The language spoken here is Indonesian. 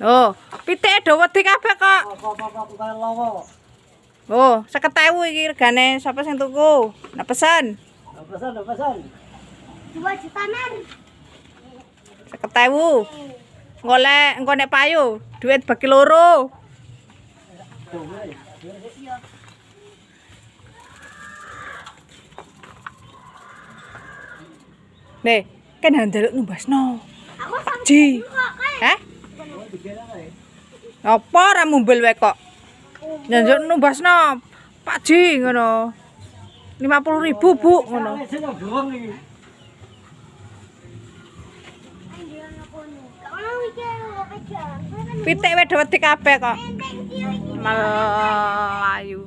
Oh, pitike do wedi kabeh kok. Oh, 50.000 iki regane. Sapa sing tuku? Nah pesen. Pesan. 2 juta mer. 50.000. Engko nek payu, duit bagi loro. Nih, kan ndelok numbasno. Aku sama Ji. kok, Kak. Hah? Apa ora mumbel wae kok? Njaluk numbasno. Pak Ji ngono. 50.000, Bu, ngono. Pitik wis wedi kabeh kok. Melayu.